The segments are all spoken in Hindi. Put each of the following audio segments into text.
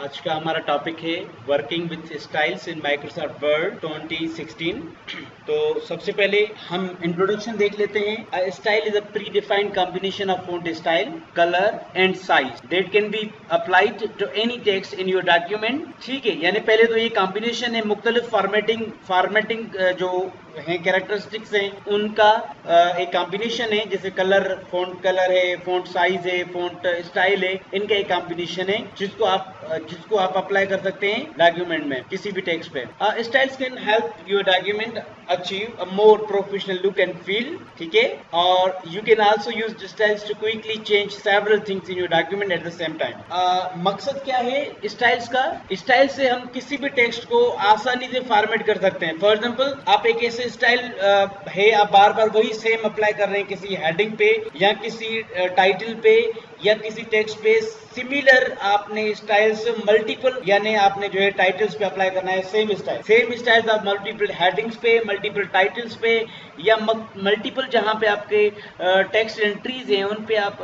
आज का हमारा टॉपिक है working with styles in Microsoft Word 2016। तो सबसे पहले हम इंट्रोडक्शन देख लेते हैं। Style is a predefined combination of font style, colour and size that can be applied to any text in your document. ठीक है, यानी पहले तो ये कॉम्बिनेशन है, मुख्तलिफ फॉर्मेटिंग जो है कैरेक्टरिस्टिक्स हैं उनका एक कॉम्बिनेशन है, जैसे फॉन्ट कलर है, फॉन्ट साइज है, फॉन्ट स्टाइल है, इनका एक कॉम्बिनेशन है जिसको आप अप्लाई कर सकते हैं डॉक्यूमेंट में किसी भी टेक्स्ट पे। Styles can help your document achieve a more professional look and feel. ठीक है, और you can also use styles to quickly change several things in your document at the same time. मकसद क्या है स्टाइल्स का? स्टाइल से हम किसी भी टेक्स्ट को आसानी से फॉर्मेट कर सकते हैं। फॉर एग्जाम्पल, आप एक ऐसे स्टाइल है, आप बार बार वही सेम अप्लाई कर रहे हैं किसी हेडिंग पे या किसी टाइटल पे या किसी टेक्स्ट पे, सिमिलर आपने स्टाइल्स मल्टीपल, यानी आपने जो है टाइटल्स पे अप्लाई करना है सेम स्टाइल्स आप मल्टीपल हेडिंग्स पे, मल्टीपल टाइटल्स पे या मल्टीपल जहां पे आपके टेक्स्ट एंट्रीज हैं उन पे आप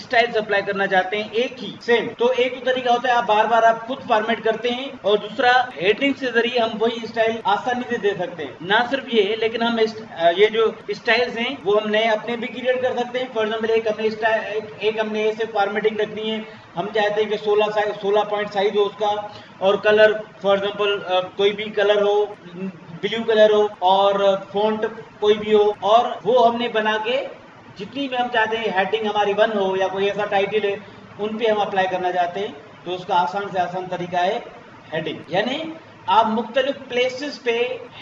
स्टाइल्स अप्लाई करना चाहते हैं एक ही सेम। तो एक तो तरीका होता है आप बार बार आप खुद फॉर्मेट करते हैं, और दूसरा हेडिंग से जरिए हम वही स्टाइल आसानी से दे सकते हैं। ना सिर्फ ये, लेकिन हम ये जो स्टाइल्स हैं वो हम नए अपने भी क्रिएट कर सकते हैं। फॉर एग्जाम्पल, एक हमने ऐसे फॉर्मेटिंग रखनी है, हम चाहते हैं कि 16 पॉइंट साइज हो उसका, और कलर फॉर एग्जाम्पल कोई भी कलर हो, ब्लू कलर हो, और फॉन्ट कोई भी हो, और वो हमने बना के जितनी भी हम चाहते हैं हेडिंग हमारी 1 हो या कोई ऐसा टाइटल है उन पे हम अप्लाई करना चाहते हैं, तो उसका आसान से आसान तरीका है हेडिंग। यानी आप मुख्तलिफ प्लेसेस पे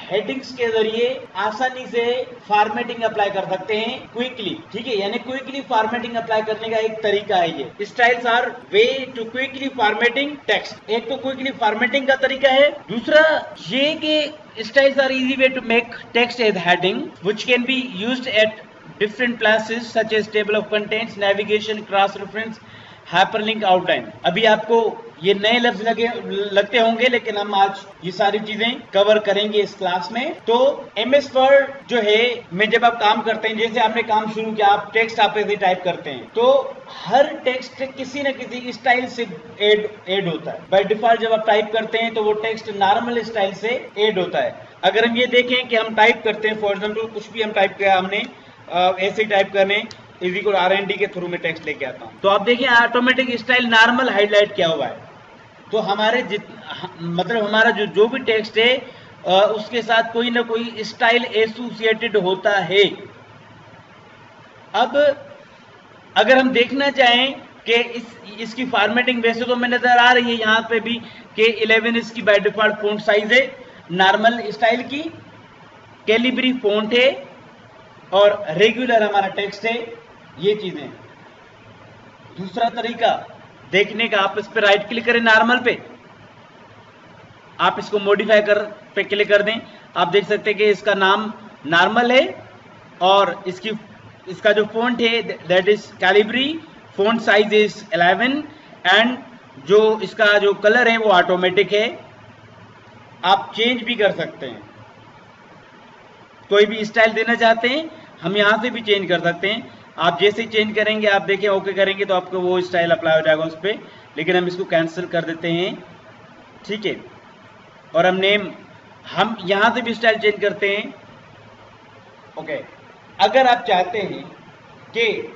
हेडिंग्स के जरिए आसानी से फॉर्मेटिंग अप्लाई कर सकते हैं क्विकली। ठीक है, यानी क्विकली फॉर्मेटिंग अप्लाई करने का एक तरीका है ये। Styles are way to quickly formatting text. एक तो क्विकली फॉर्मेटिंग का तरीका है, दूसरा ये कि styles are easy way to make text as heading which can be used at different places such as table of contents, navigation, cross reference, hyperlink, outline। अभी आपको ये नए लफ्ज लगते होंगे, लेकिन हम आज ये सारी चीजें कवर करेंगे इस क्लास में। तो MS वर्ड जो है में जब आप काम करते हैं, जैसे आपने काम शुरू किया, आप टेक्स्ट आप ऐसे टाइप करते हैं, तो हर टेक्स्ट किसी न किसी स्टाइल से एड होता है। बाय डिफॉल्ट जब आप टाइप करते हैं तो वो टेक्स्ट नॉर्मल स्टाइल से एड होता है। अगर हम ये देखें कि हम टाइप करते हैं, फॉर एग्जाम्पल कुछ भी हम टाइप किया, हमने ऐसे टाइप करने इजी को RND के थ्रू में टेक्स्ट लेके आता हूं, तो आप देखिए ऑटोमेटिक स्टाइल नॉर्मल हाईलाइट किया हुआ है। तो हमारे मतलब हमारा जो भी टेक्स्ट है उसके साथ कोई ना कोई स्टाइल एसोसिएटेड होता है। अब अगर हम देखना चाहें कि इसकी फॉर्मेटिंग वैसे तो में नजर आ रही है यहाँ पे भी कि 11 इसकी बाय डिफॉल्ट फॉन्ट साइज है नॉर्मल स्टाइल की, कैलिब्री फॉन्ट है और रेगुलर हमारा टेक्स्ट है, ये चीजें। दूसरा तरीका देखने का, आप इस पे राइट क्लिक करें नॉर्मल पे, आप इसको मॉडिफाई पे क्लिक कर दें, आप देख सकते हैं कि इसका नाम नॉर्मल है और इसका जो फॉन्ट है that is Calibri, font size is 11 and जो इसका जो कलर है वो ऑटोमेटिक है। आप चेंज भी कर सकते हैं, कोई भी स्टाइल देना चाहते हैं हम यहां से भी चेंज कर सकते हैं। आप जैसे ही चेंज करेंगे, आप देखें ओके करेंगे तो आपको वो स्टाइल अप्लाई हो जाएगा उस पर, लेकिन हम इसको कैंसिल कर देते हैं। ठीक है, और हम यहां से भी स्टाइल चेंज करते हैं। ओके, अगर आप चाहते हैं कि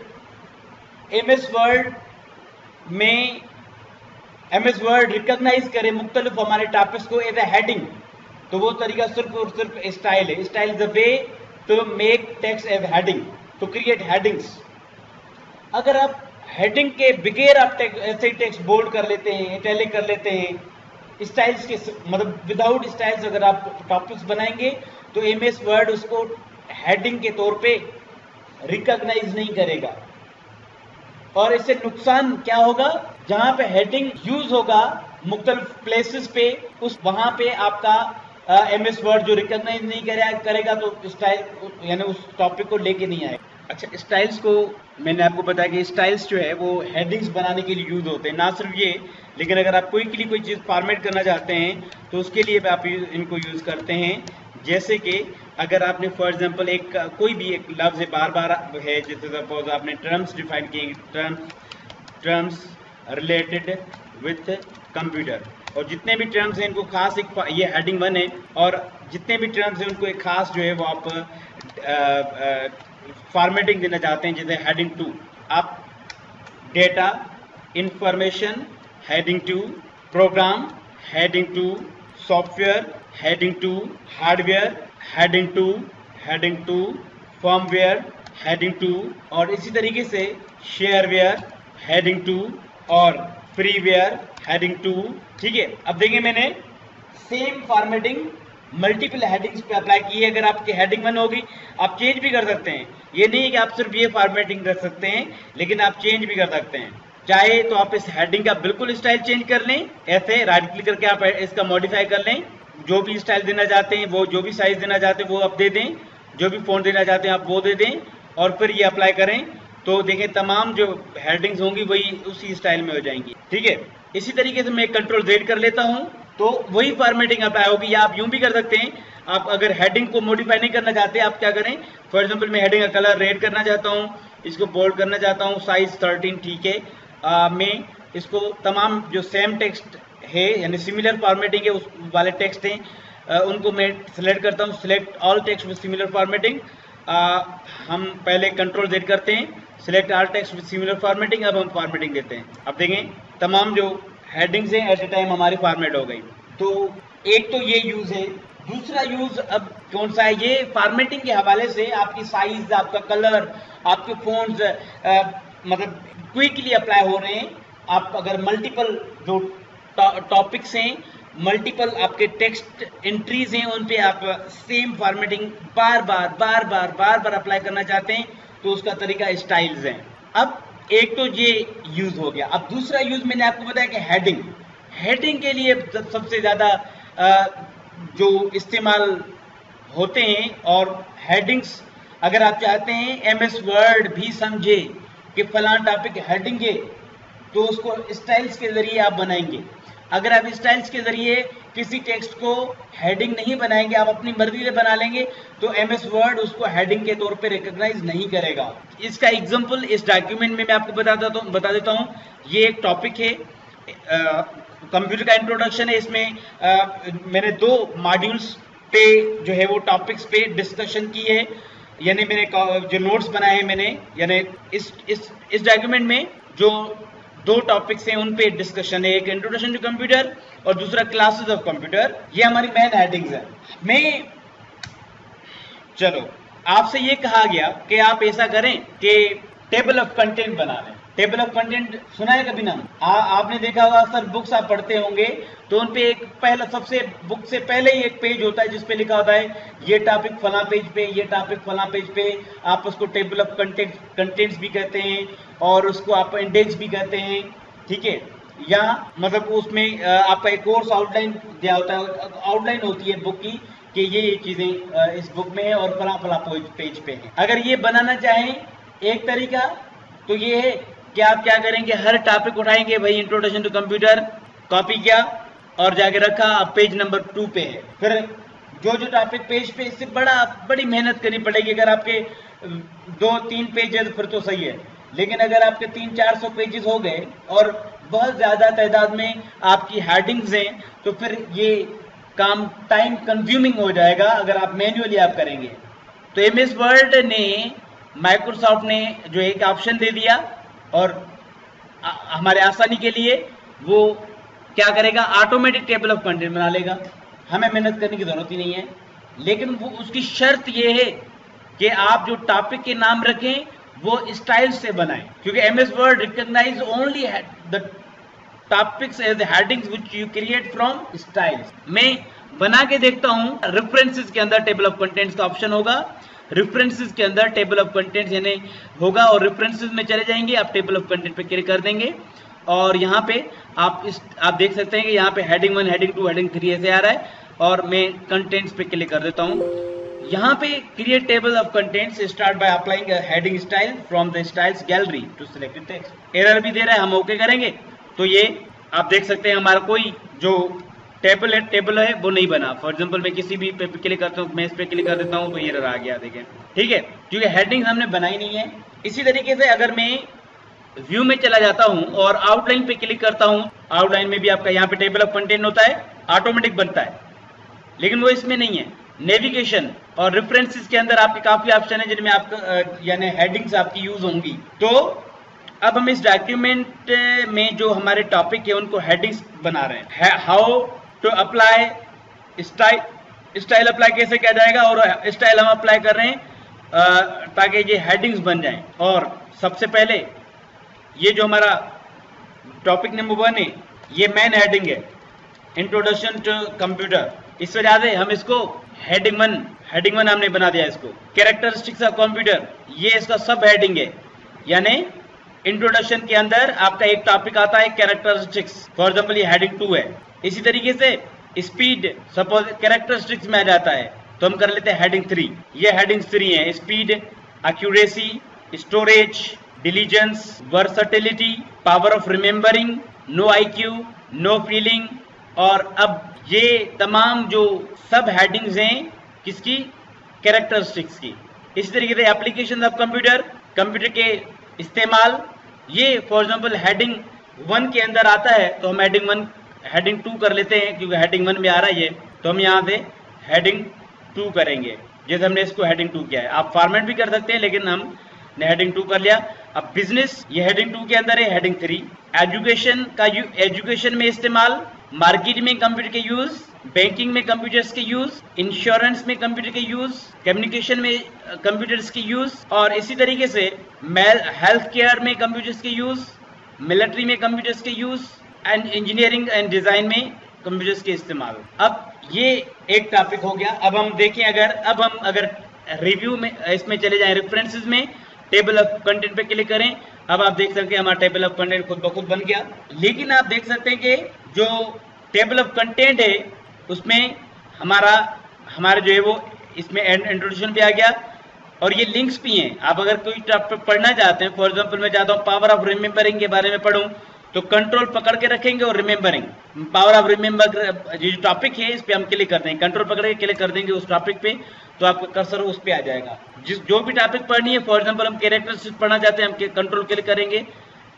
MS वर्ड रिकॉग्नाइज करे मुख्तलिफ हमारे टॉपिक्स को एज ए हेडिंग, तो वो तरीका सिर्फ और सिर्फ स्टाइल है। Style is the way to make text as heading, to create headings. अगर आप हेडिंग के बगैर आप ऐसे टेक्स्ट बोल्ड कर लेते हैं, इटैलिक कर लेते हैं, स्टाइल्स के मतलब विदाउट स्टाइल्स अगर आप टॉपिक्स बनाएंगे तो MS वर्ड उसको हेडिंग के तौर पे रिकॉग्नाइज नहीं करेगा। और इससे नुकसान क्या होगा? जहां पे हेडिंग यूज होगा मुख्तलिफ प्लेसेस पे, वहां पे आपका MS वर्ड जो रिकॉग्नाइज नहीं करेगा तो स्टाइल यानी उस टॉपिक को लेके नहीं आएगा। अच्छा, स्टाइल्स को मैंने आपको बताया कि स्टाइल्स जो है वो हेडिंग्स बनाने के लिए यूज होते हैं। ना सिर्फ ये, लेकिन अगर आप क्विकली कोई चीज़ फॉर्मेट करना चाहते हैं तो उसके लिए भी आप इनको यूज करते हैं। जैसे कि अगर आपने फॉर एग्जांपल कोई भी एक लफ्ज बार बार है, जैसे सपोज आपने टर्म्स डिफाइन किए, टर्म्स रिलेटेड विथ कंप्यूटर। और जितने भी टर्म्स हैं इनको खास एक, ये हेडिंग 1 है, और जितने भी टर्म्स हैं उनको एक खास जो है वो आप फॉर्मेटिंग देना चाहते हैं। जैसे हेडिंग 2 आप data information, heading 2 program, heading 2 software, heading 2 hardware, heading 2 firmware, heading 2 और इसी तरीके से शेयरवेयर, हेडिंग 2 और फ्रीवेयर, हेडिंग 2। ठीक है, अब देखिए मैंने सेम फॉर्मेटिंग मल्टीपल हेडिंग्स पे अप्लाई की है। अगर आपकी हेडिंग 1 होगी आप चेंज भी कर सकते हैं, ये नहीं है कि आप सिर्फ ये फॉर्मेटिंग कर सकते हैं, लेकिन आप चेंज भी कर सकते हैं। चाहे तो आप इस हेडिंग का बिल्कुल स्टाइल चेंज कर लें, ऐसे राइट क्लिक करके आप इसका मॉडिफाई कर लें, जो भी स्टाइल देना चाहते हैं वो, जो भी साइज देना चाहते हैं वो आप दे दें, जो भी फॉन्ट देना चाहते हैं आप वो दे दें, और फिर ये अप्लाई करें तो देखें तमाम जो हेडिंग्स होंगी वही उसी स्टाइल में हो जाएंगी। ठीक है, इसी तरीके से मैं कंट्रोल Z कर लेता हूं तो वही फॉर्मेटिंग अप्लाई होगी। या आप यूं भी कर सकते हैं, आप अगर हेडिंग को मॉडिफाई नहीं करना चाहते आप क्या करें, फॉर एग्जांपल मैं हेडिंग का कलर रेड करना चाहता हूं, इसको बोल्ड करना चाहता हूं, साइज 13। ठीक है, मैं इसको तमाम जो सेम टेक्स्ट है यानी सिमिलर फॉर्मेटिंग है उस वाले टेक्स्ट हैं उनको मैं सिलेक्ट करता हूं, select all text with similar formatting. हम पहले कंट्रोल Z करते हैं, select all text with similar formatting, अब हम फॉर्मेटिंग देते हैं। अब देखें तमाम जो हेडिंग्स हैं एट ए टाइम हमारी फॉर्मेट हो गई। तो एक तो ये यूज है। दूसरा यूज अब कौन सा है, ये फॉर्मेटिंग के हवाले से आपकी साइज, आपका कलर, आपके फोन्ट्स मतलब क्विकली अप्लाई हो रहे हैं। आप अगर मल्टीपल जो टॉपिक्स हैं, मल्टीपल आपके टेक्स्ट एंट्रीज हैं, उन पे आप सेम फॉर्मेटिंग बार बार अप्लाई करना चाहते हैं तो उसका तरीका स्टाइल्स हैं। अब एक तो ये यूज हो गया। अब दूसरा यूज मैंने आपको बताया कि हेडिंग के लिए सबसे ज्यादा जो इस्तेमाल होते हैं, और हेडिंग्स अगर आप चाहते हैं MS वर्ड भी समझे कि फलां टॉपिक हेडिंग है तो उसको स्टाइल्स के जरिए आप बनाएंगे। अगर आप स्टाइल्स के जरिए किसी टेक्स्ट को हेडिंग नहीं बनाएंगे, आप अपनी मर्जी से बना लेंगे, तो MS वर्ड उसको हेडिंग के तौर पे रिकॉग्नाइज नहीं करेगा। इसका एग्जांपल इस डॉक्यूमेंट में मैं आपको बता देता हूँ। ये एक टॉपिक है, कंप्यूटर का इंट्रोडक्शन है। इसमें मैंने 2 मॉड्यूल्स पे जो है वो टॉपिक्स पे डिस्कशन की है, यानी मैंने जो नोट्स बनाए हैं मैंने, यानी इस डॉक्यूमेंट में जो 2 टॉपिक्स हैं उन पे डिस्कशन है। एक इंट्रोडक्शन टू कंप्यूटर और दूसरा क्लासेस ऑफ कंप्यूटर। ये हमारी मेन हेडिंग्स है। चलो आपसे ये कहा गया कि आप ऐसा करें कि टेबल ऑफ कंटेंट बना लें। टेबल ऑफ कंटेंट सुना है कभी नाम? आपने देखा होगा, अक्सर बुक्स आप पढ़ते होंगे तो उन पे एक पहला सबसे बुक से पहले ही एक पेज होता है जिसपे लिखा होता है ये टॉपिक फला पेज पे, ये टॉपिक फला पेज पे। आप उसको टेबल ऑफ कंटेंट्स भी कहते हैं और उसको आप इंडेक्स भी कहते हैं। ठीक है, या मतलब उसमें आपका एक कोर्स आउटलाइन दिया होता है, आउटलाइन होती है बुक की कि ये चीजें इस बुक में है और फला फला पेज पे है। अगर ये बनाना चाहें एक तरीका तो ये है कि आप क्या करेंगे, हर टॉपिक उठाएंगे, वही इंट्रोडक्शन टू कंप्यूटर कॉपी किया और जाके रखा, अब पेज नंबर 2 पे है। फिर जो टॉपिक पेज पे, इससे बड़ी मेहनत करनी पड़ेगी। अगर आपके 2-3 पेज है तो फिर तो सही है, लेकिन अगर आपके 300-400 पेजेस हो गए और बहुत ज्यादा तादाद में आपकी हेडिंग्स हैं तो फिर ये काम टाइम कंज्यूमिंग हो जाएगा अगर आप मैन्युअली आप करेंगे। तो MS वर्ड ने, माइक्रोसॉफ्ट ने जो एक ऑप्शन दे दिया और हमारे आसानी के लिए वो क्या करेगा, ऑटोमेटिक टेबल ऑफ कंटेंट बना लेगा। हमें मेहनत करने की जरूरत ही नहीं है, लेकिन वो उसकी शर्त ये है कि आप जो टॉपिक के नाम रखें वो स्टाइल से बनाएं, क्योंकि MS Word recognise only the topics as headings which you create from styles. मैं बना के देखता हूं, रेफरेंसेस के अंदर टेबल ऑफ कंटेंट्स का ऑप्शन होगा, रेफरेंसेस के अंदर टेबल ऑफ कंटेंट्स यानी होगा और रेफरेंसेस में चले जाएंगे, आप टेबल ऑफ कंटेंट पे क्लिक कर देंगे और यहाँ पे आप देख सकते हैं कि यहाँ पे हेडिंग 1, हेडिंग 2, हेडिंग 3 ऐसे आ रहा है और मैं कंटेंट्स पे क्लिक कर देता हूँ। यहाँ पे create table of contents, start by applying heading style from the styles gallery to selected text. Error भी दे रहा है, हम ओके करेंगे तो ये आप देख सकते हैं हमारा कोई जो टेबल है वो नहीं बना। फॉर एग्जांपल मैं किसी भी पे क्लिक करता हूँ, मैं इस पे क्लिक कर देता हूँ तो एरर आ गया, देखें। ठीक है, क्योंकि हेडिंग हमने बनाई नहीं है। इसी तरीके से अगर मैं व्यू में चला जाता हूं और आउटलाइन पे क्लिक करता हूं, आउटलाइन में भी आपका यहाँ पे टेबल ऑफ कंटेंट होता है, ऑटोमेटिक बनता है, लेकिन वो इसमें नहीं है। नेविगेशन और रेफरेंसेस के अंदर आपके काफी ऑप्शन है जिनमें आपका यानी हेडिंग्स आपकी यूज होंगी। तो अब हम इस डॉक्यूमेंट में जो हमारे टॉपिक है उनको हेडिंग्स बना रहे हैं। How to apply style, style apply कैसे किया जाएगा, और स्टाइल हम अप्लाई कर रहे हैं ताकि ये हेडिंग्स बन जाएं। और सबसे पहले ये जो हमारा टॉपिक नंबर 1 है ये मेन हेडिंग है, इंट्रोडक्शन टू कंप्यूटर। इस वजह से हम इसको हेडिंग वन हमने बना दिया इसको। कैरेक्टरिस्टिक्स ऑफ कंप्यूटर ये इसका सब हेडिंग है, यानी इंट्रोडक्शन के अंदर आपका एक टॉपिक आता है कैरेक्टरिस्टिक्स, फॉर एग्जाम्पल ये हेडिंग 2 है। इसी तरीके से स्पीड सपोज कैरेक्टरिस्टिक्स में आ जाता है तो हम कर लेते हैं हेडिंग 3, ये हेडिंग 3 है। Speed, accuracy, storage, diligence, versatility, power of remembering, no IQ, no feeling. और अब ये तमाम जो सब हेडिंग्स हैं किसकी, कैरेक्टरिस्टिक्स की। इसी तरीके से एप्लीकेशन ऑफ कंप्यूटर, कंप्यूटर के इस्तेमाल, ये फॉर एग्जाम्पल हेडिंग 1 के अंदर आता है तो हम हेडिंग 2 कर लेते हैं, क्योंकि हेडिंग 1 में आ रहा है ये, तो हम यहाँ से हेडिंग 2 करेंगे, जैसे हमने इसको हेडिंग 2 किया है। आप फॉर्मेट भी कर सकते हैं, लेकिन हमने हेडिंग 2 कर लिया। अब बिजनेस ये हेडिंग 2 के अंदर है, हेडिंग 3। एजुकेशन का एजुकेशन में इस्तेमाल, मार्केट में कंप्यूटर के यूज, बैंकिंग में कंप्यूटर्स के यूज, इंश्योरेंस में कंप्यूटर के यूज, कम्युनिकेशन में कंप्यूटर्स के यूज, और इसी तरीके से हेल्थ केयर में कंप्यूटर्स के यूज, मिलिट्री में कंप्यूटर्स के use, and engineering and design में कंप्यूटर्स के इस्तेमाल। अब ये एक टॉपिक हो गया। अब हम देखें, अगर रिव्यू में इसमें चले जाएं, रेफरेंसेस में टेबल ऑफ कंटेंट पे क्लिक करें, अब आप देख सकते हैं हमारा टेबल ऑफ कंटेंट खुद ब खुद बन गया। लेकिन आप देख सकते हैं कि जो टेबल ऑफ कंटेंट है उसमें हमारा जो है वो इसमें इंट्रोडक्शन भी आ गया और ये लिंक्स भी हैं। आप अगर कोई टॉपिक पढ़ना चाहते हैं, फॉर एग्जांपल मैं चाहता हूँ पावर ऑफ रिमेम्बरिंग के बारे में पढ़ूं, तो कंट्रोल पकड़ के रखेंगे और रिमेम्बरिंग, पावर ऑफ रिमेम्बर जो टॉपिक है इस पे हम क्लिक करते हैं, कंट्रोल पकड़ के क्लिक कर देंगे उस टॉपिक पे, तो आपका कर्सर उस पे आ जाएगा। जो भी टॉपिक पढ़नी है, फॉर एग्जांपल हम कैरेक्टरिस्टिक्स पढ़ना चाहते हैं, हम कंट्रोल क्लिक करेंगे,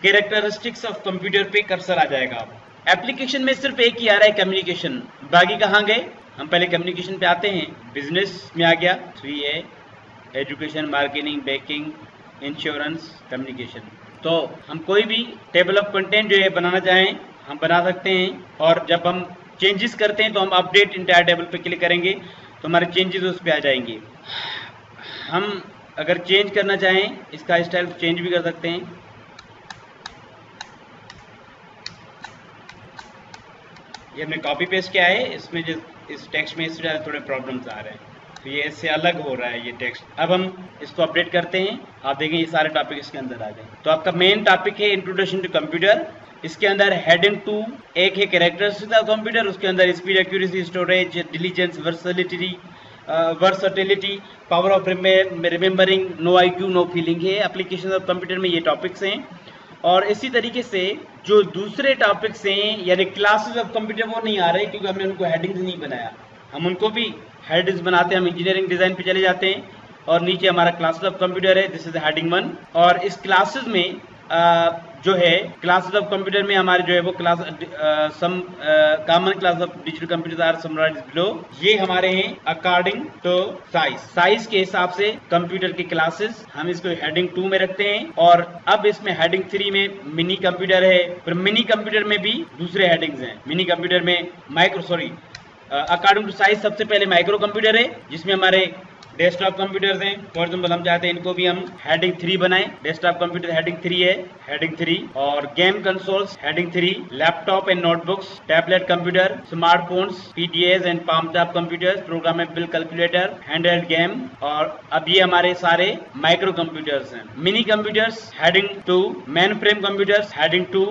कैरेक्टरिस्टिक्स ऑफ कंप्यूटर पे कर्सर आ जाएगा। एप्लीकेशन में सिर्फ एक ही आ रहा है, कम्युनिकेशन। बाकी कहाँ गए, हम पहले कम्युनिकेशन पे आते हैं। बिजनेस में आ गया 3A, education, marketing, banking, insurance, communication. तो हम कोई भी टेबल ऑफ कंटेंट जो है बनाना चाहें हम बना सकते हैं, और जब हम चेंजेस करते हैं तो हम अपडेट इंटायर टेबल पे क्लिक करेंगे तो हमारे चेंजेस उस पर आ जाएंगे। हम अगर चेंज करना चाहें इसका स्टाइल चेंज भी कर सकते हैं। ये हमने कॉपी पेस्ट किया है, इसमें जो इस टेक्स्ट में इससे ज़्यादा थोड़े प्रॉब्लम्स आ रहे हैं, तो ये इससे अलग हो रहा है ये टेक्स्ट। अब हम इसको अपडेट करते हैं, आप देखें ये सारे टॉपिक इसके अंदर आ गए। तो आपका मेन टॉपिक है इंट्रोडक्शन टू कंप्यूटर, इसके अंदर हेडिंग 2 एक है कैरेक्टरिस्टिक्स ऑफ कंप्यूटर, उसके अंदर speed, accuracy, storage, diligence, versatility, power of remembering, no IQ, no feeling है। एप्लीकेशन ऑफ कंप्यूटर में ये टॉपिक्स हैं। और इसी तरीके से जो दूसरे टॉपिक्स हैं यानी क्लासेस ऑफ कंप्यूटर वो नहीं आ रहे, क्योंकि हमने उनको हेडिंग्स नहीं बनाया। हम उनको भी हेडिंग्स बनाते हैं, हम इंजीनियरिंग डिजाइन पे चले जाते हैं और नीचे हमारा क्लासेस ऑफ कंप्यूटर है, दिस इज हेडिंग 1। और इस क्लासेस में जो है क्लासेस ऑफ कंप्यूटर में हमारे जो है वो class some common class of digital computers are summarised below. ये हमारे हैं अकॉर्डिंग टू साइज के हिसाब से कंप्यूटर की क्लासेस, हम इसको हेडिंग 2 में रखते हैं। और अब इसमें हेडिंग 3 में मिनी कंप्यूटर है, फिर मिनी कंप्यूटर में भी दूसरे हेडिंग्स हैं। मिनी कंप्यूटर में अकॉर्डिंग टू साइज सबसे पहले माइक्रो कंप्यूटर है जिसमें हमारे डेस्कटॉप कंप्यूटर्स हैं। फॉर एग्जाम्पल हम चाहते हैं इनको भी हम हेडिंग 3 बनाएं। डेस्कटॉप कंप्यूटर हेडिंग 3 है, हेडिंग 3। और game consoles heading 3, laptop and notebooks, tablet computer, smartphones, PDAs and palm top computers, programmable calculator, handheld game. और अब ये हमारे सारे माइक्रो कंप्यूटर्स हैं। Mini computers heading 2, main frame computers heading 2,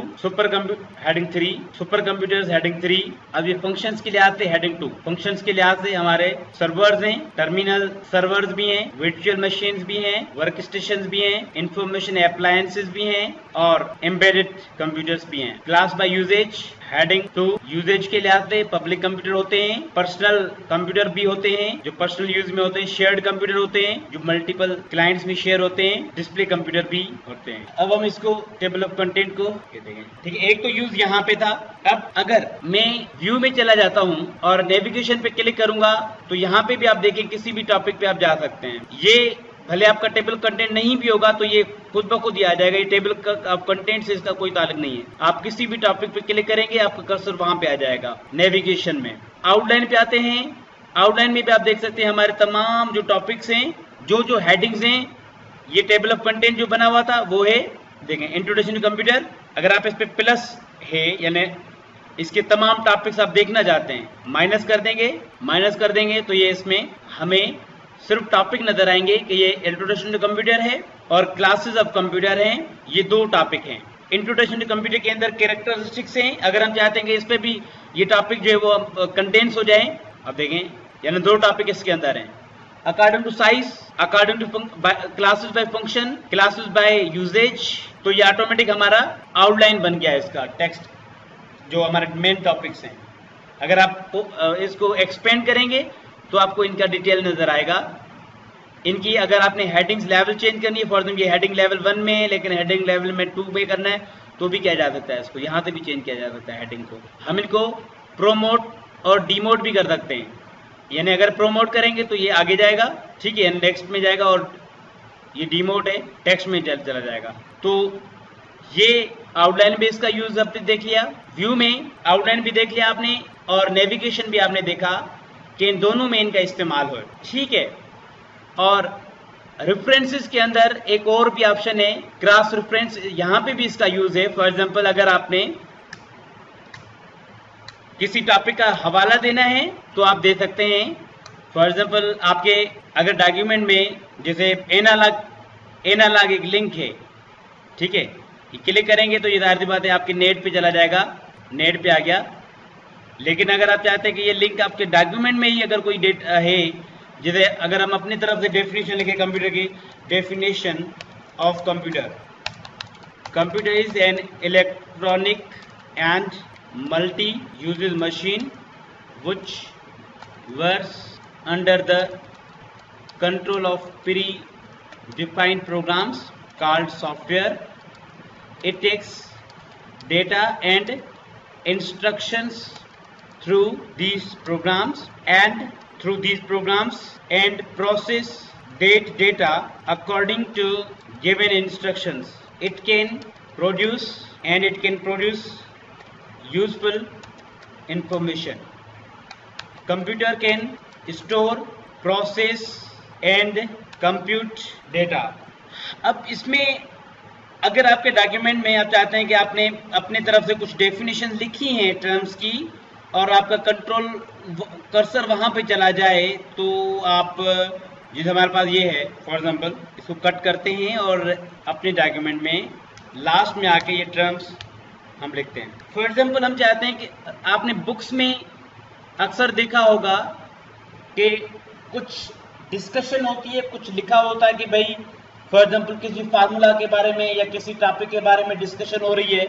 heading 3, super computers heading 3। अब ये फंक्शंस के लिहाज से हेडिंग 2, फंक्शंस के लिहाज से हमारे सर्वर्स हैं, टर्मिनल सर्वर्स भी हैं, वर्चुअल मशीन्स भी हैं, वर्क स्टेशंस भी हैं, इंफॉर्मेशन अप्लायंसेस भी हैं और एम्बेडेड कंप्यूटर्स भी हैं। क्लास बाय यूजेज हेडिंग तो यूजेज के लिहाज से पब्लिक कंप्यूटर होते हैं, पर्सनल कंप्यूटर भी होते हैं जो पर्सनल यूज में होते हैं, शेयर्ड कंप्यूटर होते हैं जो मल्टीपल क्लाइंट्स में शेयर होते हैं, डिस्प्ले कंप्यूटर भी होते हैं। अब हम इसको टेबल ऑफ कंटेंट को देखेंगे। ठीक है, एक तो यूज यहाँ पे था। अब अगर मैं व्यू में चला जाता हूँ और नेविगेशन पे क्लिक करूंगा तो यहाँ पे भी आप देखें किसी भी टॉपिक पे आप जा सकते हैं। ये भले आपका टेबल कंटेंट नहीं भी होगा तो ये खुद ब खुद ही आ जाएगा। ये टेबल का कंटेंट से इसका कोई ताल्लुक नहीं है। आप किसी भी टॉपिक पे क्लिक करेंगे आपका कर्सर वहां पे आ जाएगा नेविगेशन में। आउटलाइन पे आते हैं। आउटलाइन में भी आप देख सकते हैं हमारे तमाम जो टॉपिक्स हैं, जो हेडिंग्स हैं, ये टेबल ऑफ कंटेंट जो बना हुआ था वो है। देखें इंट्रोडक्शन टू कंप्यूटर, अगर आप इस पे प्लस है यानी इसके तमाम टॉपिक्स आप देखना चाहते हैं, माइनस कर देंगे तो ये इसमें हमें सिर्फ टॉपिक नजर आएंगे कि ये इंट्रोडक्शन टू कंप्यूटर है और क्लासेस ऑफ कंप्यूटर हैं। ये दो टॉपिक हैं। इंट्रोडक्शन टू कंप्यूटर के अंदर कैरेक्टरिस्टिक्स हैं। अगर हम चाहते हैं कि इस पे भी ये टॉपिक जो है वो कंटेंट्स हो जाए, अब देखें यानी दो टॉपिक इसके अंदर हैं। According to size, according to classes by function, classes by usages, तो ये ऑटोमेटिक हमारा आउटलाइन बन गया है इसका टेक्स्ट जो हमारे मेन टॉपिक्स हैं। अगर आप इसको एक्सपेंड करेंगे तो आपको इनका डिटेल नजर आएगा। इनकी अगर आपने हेडिंग्स लेवल चेंज करनी है, फॉर एग्जाम्पल ये हेडिंग लेवल 1 में है लेकिन हेडिंग लेवल में 2 में करना है तो भी किया जा सकता है। इसको यहाँ से भी चेंज किया जा सकता है हेडिंग को। हम इनको प्रोमोट और डीमोट भी कर सकते हैं। यानी अगर प्रोमोट करेंगे तो ये आगे जाएगा, ठीक है, नेक्स्ट में जाएगा, और ये डीमोट है टेक्स्ट में चला जाएगा। तो ये आउटलाइन बेस का यूज आपने देख लिया, व्यू में आउटलाइन भी देख लिया आपने, और नेविगेशन भी आपने देखा कि इन दोनों में इनका इस्तेमाल हो, ठीक है। और रेफरेंसेस के अंदर एक और भी ऑप्शन है क्रॉस रेफरेंस, यहां पे भी इसका यूज है। फॉर एग्जांपल अगर आपने किसी टॉपिक का हवाला देना है तो आप दे सकते हैं। फॉर एग्जांपल आपके अगर डॉक्यूमेंट में जैसे एनालॉग एक लिंक है, ठीक है, ये क्लिक करेंगे तो ये जाहिर सी बात है आपके नेट पे चला जाएगा, नेट पे आ गया। लेकिन अगर आप चाहते हैं कि ये लिंक आपके डॉक्यूमेंट में ही अगर कोई डेटा है, जैसे अगर हम अपनी तरफ से डेफिनेशन लिखे कंप्यूटर की, definition of computer is an electronic and multi usages machine which works under the control of pre-defined programs called software. It takes data and instructions through these programs and process data according to given instructions. It can produce useful information. Computer can store, process and compute data. अब इसमें अगर आपके डॉक्यूमेंट में आप चाहते हैं कि आपने अपने तरफ से कुछ डेफिनेशन लिखी हैं टर्म्स की और आपका कंट्रोल कर्सर वहां पे चला जाए, तो आप जैसे हमारे पास ये है, फॉर एग्जांपल इसको कट करते हैं और अपने डॉक्यूमेंट में लास्ट में आके ये टर्म्स हम लिखते हैं। फॉर एग्जांपल हम चाहते हैं कि आपने बुक्स में अक्सर देखा होगा कि कुछ डिस्कशन होती है, कुछ लिखा होता है कि भाई फॉर एग्जांपल किसी फार्मूला के बारे में या किसी टॉपिक के बारे में डिस्कशन हो रही है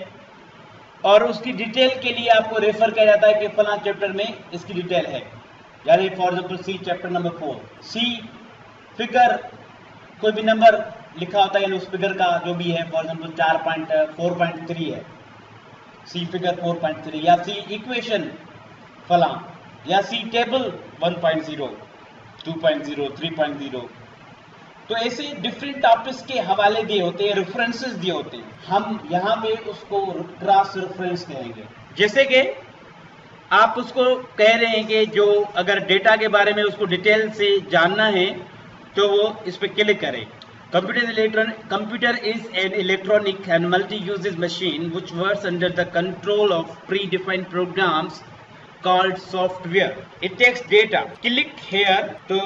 और उसकी डिटेल के लिए आपको रेफर किया जाता है कि फलां चैप्टर में इसकी डिटेल है। यानी for example see chapter number 4, see figure कोई भी नंबर लिखा होता है, यानी उस फिगर का जो भी है, फॉर एग्जांपल 4.3 है, सी फिगर 4.3, या सी इक्वेशन फलां, या सी टेबल 1.0, 2.0, 3.0। तो ऐसे डिफरेंट टॉपिक्स के हवाले दिए होते हैं, रेफरेंसेस दिए होते हैं। हम यहाँ पे उसको क्रॉस रेफरेंस कहेंगे। जैसे कि आप उसको कह रहे हैं कि जो अगर डेटा के बारे में उसको डिटेल से जानना है तो वो इस पे क्लिक करें। Computer is an electronic and multi usages machine which works under the control of predefined programs called software. It takes data. Click here to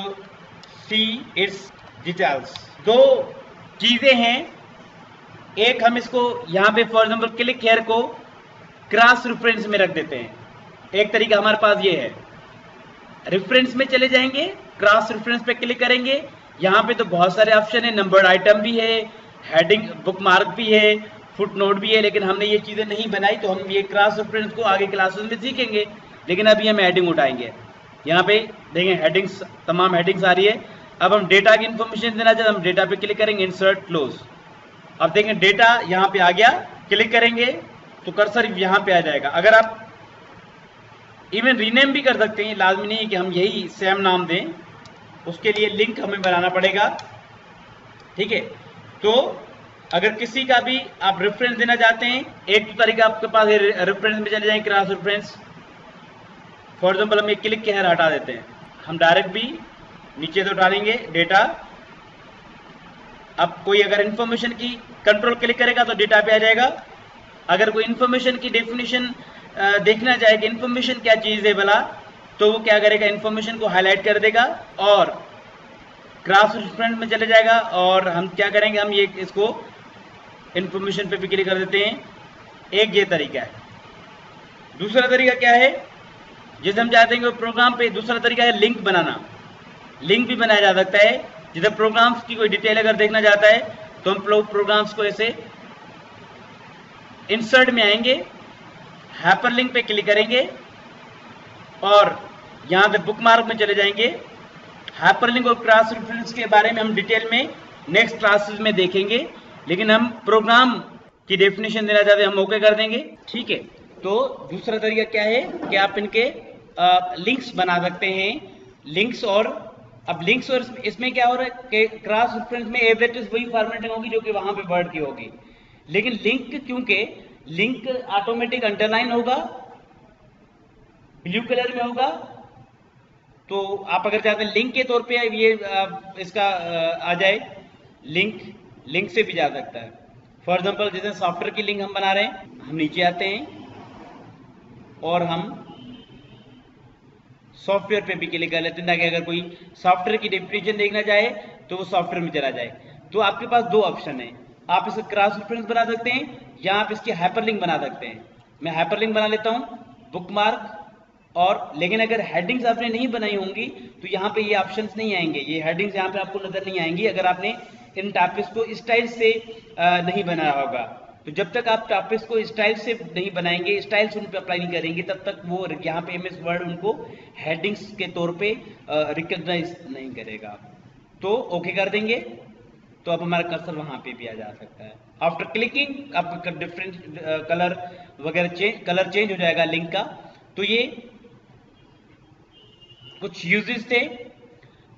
see its details. दो चीजें हैं, एक हम इसको यहाँ पे फॉर एग्जाम्पल क्लिक हेयर को क्रॉस रेफरेंस में रख देते हैं। एक तरीका हमारे पास ये है, रेफरेंस में चले जाएंगे, क्रॉस रेफरेंस पे क्लिक करेंगे, यहाँ पे तो बहुत सारे ऑप्शन है, नंबर्ड आइटम भी है, हेडिंग बुकमार्क भी है, फुट नोट भी है, लेकिन हमने ये चीज़ें नहीं बनाई, तो हम ये क्रॉस रेफरेंस को आगे क्लासेस में सीखेंगे। लेकिन अभी हम हेडिंग उठाएंगे। यहाँ पे देखें हेडिंग्स, तमाम हेडिंग्स आ रही है। अब हम डेटा की इंफॉर्मेशन देना चाहते हैं, हम डेटा पे क्लिक करेंगे, इंसर्ट क्लोज। अब देखें डेटा यहाँ पे आ गया, क्लिक करेंगे तो कर्सर यहाँ पे आ जाएगा। अगर आप इवन रीनेम भी कर सकते हैं, लाजमी नहीं है कि हम यही सेम नाम दें, उसके लिए लिंक हमें बनाना पड़ेगा। ठीक है, तो अगर किसी का भी आप रेफरेंस देना चाहते हैं, एक तो तरीका आपके पास रेफरेंस में चले जाएंगे, क्रॉस रेफरेंस। फॉर एग्जाम्पल हम एक क्लिक के है हटा देते हैं, हम डायरेक्ट भी नीचे तो डालेंगे डेटा। अब कोई अगर इंफॉर्मेशन की कंट्रोल क्लिक करेगा तो डेटा पे आ जाएगा। अगर कोई इंफॉर्मेशन की डेफिनेशन देखना चाहे कि इंफॉर्मेशन क्या चीज है भला, तो वो क्या करेगा, इंफॉर्मेशन को हाईलाइट कर देगा और क्रॉस रेफरेंस में चले जाएगा। और हम क्या करेंगे, हम ये इसको इंफॉर्मेशन पे भी क्लिक कर देते हैं। एक ये तरीका है। दूसरा तरीका क्या है, जैसे हम चाहते हैं प्रोग्राम पे, दूसरा तरीका है लिंक बनाना। लिंक भी बनाया जा सकता है। जैसे प्रोग्राम्स की कोई डिटेल अगर देखना चाहता है तो हम प्रोग्राम्स को ऐसे इंसर्ट में आएंगे, हाइपरलिंक पे क्लिक करेंगे और यहां पे बुकमार्क में चले जाएंगे। हाइपरलिंक और क्रॉस रेफरेंस के बारे में हम डिटेल में नेक्स्ट क्लासेस में देखेंगे, लेकिन हम प्रोग्राम की डेफिनेशन देना चाहते हैं, हम ओके कर देंगे। ठीक है, तो दूसरा तरीका क्या है कि आप इनके लिंक्स बना सकते हैं। लिंक्स, और अब लिंक्स और इसमें क्या हो रहा है कि क्रॉस रेफरेंस में एज इट इज वही फॉर्मेटिंग होगी जो कि वहां पे वर्ड की होगी, लेकिन लिंक, क्योंकि लिंक ऑटोमेटिक अंडरलाइन होगा, ब्लू कलर में होगा, तो आप अगर चाहते हैं लिंक के तौर पे ये इसका आ जाए, लिंक से भी जा सकता है। फॉर एग्जांपल जैसे सॉफ्टवेयर की लिंक हम बना रहे हैं, हम नीचे आते हैं और हम सॉफ्टवेयर पे भी क्लिक कर लेते हैं, ताकि अगर कोई सॉफ्टवेयर की डेफिनेशन देखना चाहे तो वो सॉफ्टवेयर में चला जाए। तो आपके पास दो ऑप्शन है, आप इसका क्रॉस रेफरेंस बना सकते हैं या आप इसकी हाइपरलिंक बना सकते हैं। मैं हाइपरलिंक बना लेता हूं, बुकमार्क। और लेकिन अगर हेडिंग्स आपने नहीं बनाई होंगी तो यहाँ पे ये ऑप्शंस नहीं आएंगे, ये हेडिंग्स यहाँ पे आपको नजर नहीं आएंगी अगर आपने इन टॉपिक्स को स्टाइल से नहीं बनाया होगा। तो जब तक आप टॉपिक्स को स्टाइल से नहीं बनाएंगे, स्टाइल से उन पर अप्लाई नहीं करेंगे, तब तक वो यहाँ पे एमएस वर्ड उनको हेडिंग्स के तौर पे रिकॉग्नाइज नहीं करेगा। तो ओके कर देंगे, तो अब हमारा कर्सर वहां पे भी आ जा सकता है। आफ्टर क्लिकिंग आपका डिफरेंट कलर वगैरह कलर चेंज हो जाएगा लिंक का। तो ये कुछ यूजेस थे।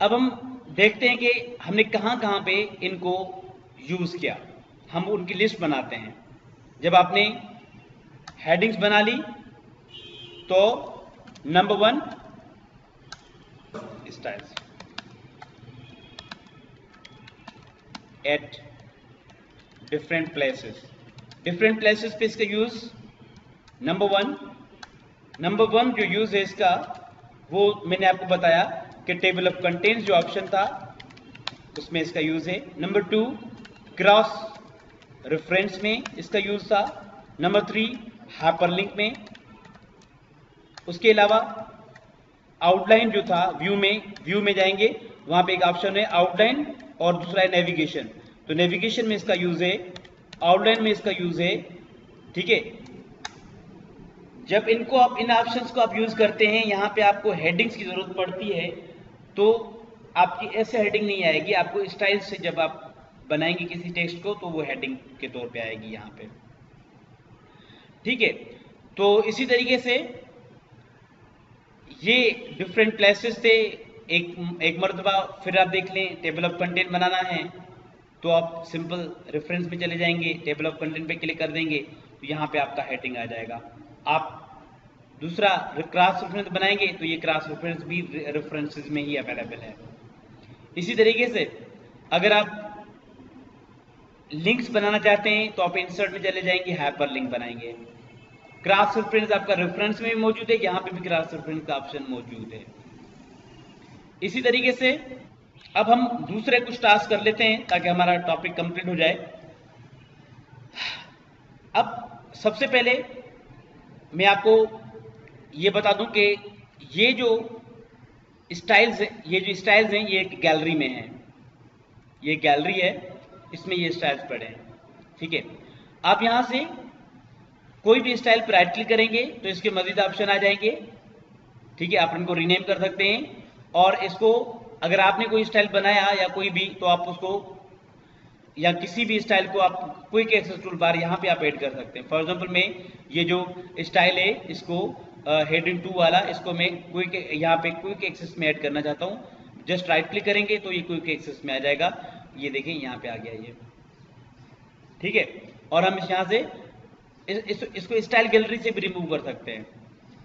अब हम देखते हैं कि हमने कहां कहां पे इनको यूज किया। हम उनकी लिस्ट बनाते हैं। जब आपने हेडिंग्स बना ली तो number 1 styles at different places पे इसका यूज नंबर वन जो यूज है इसका, वो मैंने आपको बताया कि टेबल ऑफ कंटेंट्स जो ऑप्शन था उसमें इसका यूज है। नंबर 2 क्रॉस रेफरेंस में इसका यूज था। नंबर 3 हाइपरलिंक में। उसके अलावा आउटलाइन जो था व्यू में जाएंगे, वहां पे एक ऑप्शन है आउटलाइन और दूसरा है नेविगेशन। तो नेविगेशन में इसका यूज है, आउटलाइन में इसका यूज है। ठीक है, जब इनको आप इन ऑप्शंस को आप यूज करते हैं, यहां पे आपको हेडिंग्स की जरूरत पड़ती है, तो आपकी ऐसे हेडिंग नहीं आएगी, आपको स्टाइल से जब आप बनाएंगे किसी टेक्स्ट को तो वो हेडिंग के तौर पे आएगी यहां पे। ठीक है, तो इसी तरीके से ये डिफरेंट प्लेसेस थे। एक मरतबा फिर आप देख लें, टेबल ऑफ कंटेंट बनाना है तो आप सिंपल रेफरेंस में चले जाएंगे, टेबल ऑफ कंटेंट पे क्लिक कर देंगे तो यहाँ पे आपका हेडिंग आ जाएगा। आप दूसरा क्रॉस रेफरेंस बनाएंगे तो ये क्रॉस रेफरेंस भी रेफरेंसेस में ही अवेलेबल है। इसी तरीके से अगर आप लिंक्स बनाना चाहते हैं तो आप इंसर्ट में चले जाएंगे, हाइपर लिंक बनाएंगे। क्रॉस रेफरेंस आपका रेफरेंस में भी मौजूद है, यहाँ पे भी क्रॉस रेफरेंस का ऑप्शन मौजूद है। इसी तरीके से अब हम दूसरे कुछ टास्क कर लेते हैं ताकि हमारा टॉपिक कंप्लीट हो जाए। अब सबसे पहले मैं आपको ये बता दूं कि ये जो स्टाइल्स हैं, ये एक गैलरी में है, ये गैलरी है, इसमें ये स्टाइल्स पड़े हैं। ठीक है, आप यहां से कोई भी स्टाइल पर राइट क्लिक करेंगे तो इसके मजीद ऑप्शन आ जाएंगे। ठीक है, आप इनको रीनेम कर सकते हैं और इसको अगर आपने कोई स्टाइल बनाया या कोई भी, तो आप उसको या किसी भी स्टाइल को आप क्विक एक्सेस टूल बार यहाँ पे आप ऐड कर सकते हैं। फॉर एग्जांपल मैं ये जो स्टाइल है इसको हेडिंग 2 वाला, इसको मैं क्विक यहाँ पे क्विक एक्सेस में ऐड करना चाहता हूँ। जस्ट राइट क्लिक करेंगे तो ये क्विक एक्सेस में आ जाएगा। ये देखें यहाँ पे आ गया ये, ठीक है। और हम यहाँ से इसको स्टाइल गैलरी से भी रिमूव कर सकते हैं,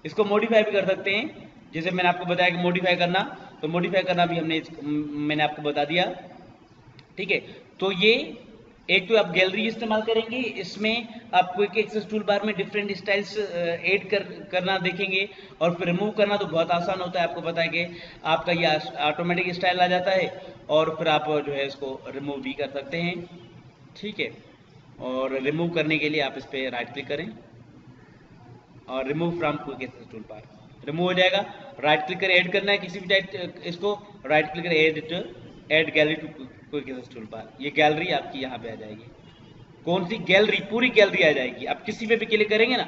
इसको मॉडिफाई भी कर सकते हैं। जैसे मैंने आपको बताया कि मॉडिफाई करना, तो मॉडिफाई करना भी मैंने आपको बता दिया, ठीक है। तो ये एक तो आप गैलरी इस्तेमाल करेंगे, इसमें आप क्विक एक्सेस टूल बार में डिफरेंट स्टाइल्स ऐड करना देखेंगे, और फिर रिमूव करना तो बहुत आसान होता है। आपको पता है कि आपका ये ऑटोमेटिक स्टाइल आ जाता है और फिर आप जो है इसको रिमूव भी कर सकते हैं, ठीक है। और रिमूव करने के लिए आप इस पर राइट क्लिक करें और remove from quick access toolbar, remove हो जाएगा। राइट क्लिक करें, ऐड करना है किसी भी टाइप, इसको राइट क्लिक करें, add gallery to quick access toolbar. ये गैलरी आपकी यहाँ पे आ जाएगी। कौन सी गैलरी? पूरी गैलरी आ जाएगी। आप किसी पे भी क्लिक करेंगे ना,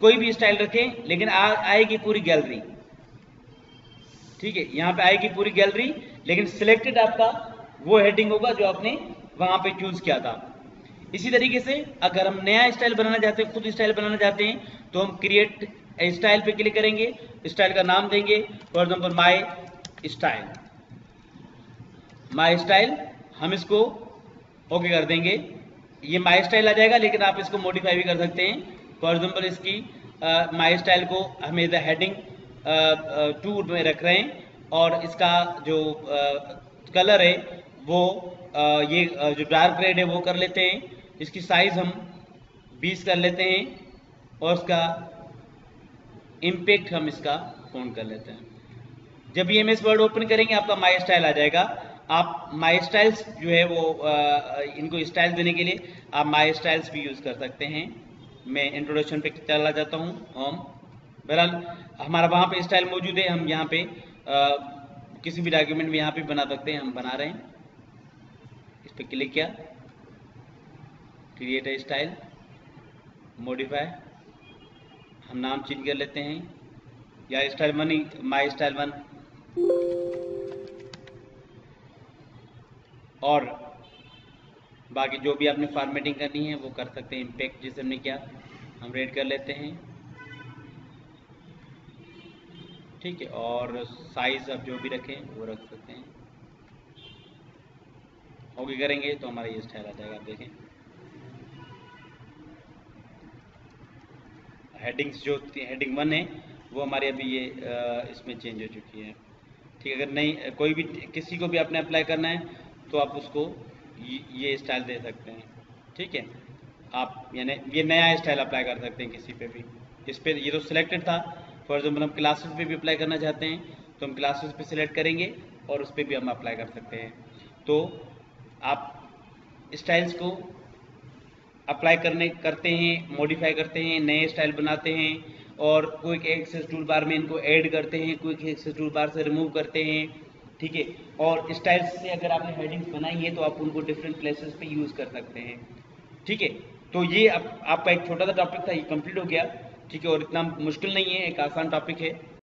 कोई भी स्टाइल रखें, लेकिन आएगी पूरी गैलरी, ठीक है। यहाँ पे आएगी पूरी गैलरी, लेकिन सिलेक्टेड आपका वो हेडिंग होगा जो आपने वहां पे चूज किया था। इसी तरीके से अगर हम नया स्टाइल बनाना चाहते हैं, खुद स्टाइल बनाना चाहते हैं, तो हम क्रिएट स्टाइल पे क्लिक करेंगे, स्टाइल का नाम देंगे, फॉर एग्जाम्पल माई स्टाइल, हम इसको ओके कर देंगे। ये माई स्टाइल आ जाएगा, लेकिन आप इसको मॉडिफाई भी कर सकते हैं। फॉर एग्जाम्पल इसकी माई स्टाइल को हम इधर हेडिंग 2 में रख रहे हैं, और इसका जो कलर है वो ये जो डार्क रेड है वो कर लेते हैं। इसकी साइज हम 20 कर लेते हैं, और उसका इम्पैक्ट हम इसका फोन कर लेते हैं। जब ये MS वर्ड ओपन करेंगे आपका माई स्टाइल आ जाएगा। आप माई स्टाइल्स जो है वो इनको स्टाइल देने के लिए आप माई स्टाइल्स भी यूज कर सकते हैं। मैं इंट्रोडक्शन पे चला जाता हूँ होम। बहरहाल हमारा वहाँ पे स्टाइल मौजूद है, हम यहाँ पे किसी भी डॉक्यूमेंट में यहाँ पे बना सकते हैं। हम बना रहे हैं, इस पर क्लिक किया, क्रिएट ए स्टाइल, मॉडिफाई, हम नाम चेंज कर लेते हैं, या स्टाइल 1, माई स्टाइल 1, और बाकी जो भी आपने फॉर्मेटिंग करनी है वो कर सकते हैं। इम्पैक्ट जैसे हमने किया, हम रेड कर लेते हैं, ठीक है। और साइज आप जो भी रखें वो रख सकते हैं। ओके करेंगे तो हमारा ये स्टाइल आ जाएगा। आप देखें हेडिंग्स जो हेडिंग 1 है वो हमारे अभी ये इसमें चेंज हो चुकी है, ठीक है। अगर नहीं कोई भी किसी को भी आपने अप्लाई करना है तो आप उसको ये स्टाइल दे सकते हैं, ठीक है। आप यानी ये नया स्टाइल अप्लाई कर सकते हैं किसी पे भी। इस पे ये तो सिलेक्टेड था। फॉर एग्जाम्पल हम क्लासेस पे भी अप्लाई करना चाहते हैं तो हम क्लासेस पे सिलेक्ट करेंगे और उस पर भी हम अप्लाई कर सकते हैं। तो आप स्टाइल्स को अप्लाई करते हैं, मॉडिफाई करते हैं, नए स्टाइल बनाते हैं, और क्विक एक्सेस टूल बार में इनको ऐड करते हैं, क्विक एक्सेस टूल बार से रिमूव करते हैं, ठीक है। और स्टाइल्स से अगर आपने हेडिंग्स बनाई है तो आप उनको डिफरेंट प्लेसेस पे यूज कर सकते हैं, ठीक है। तो ये आपका एक छोटा सा टॉपिक था, ये कंप्लीट हो गया, ठीक है। और इतना मुश्किल नहीं है, एक आसान टॉपिक है।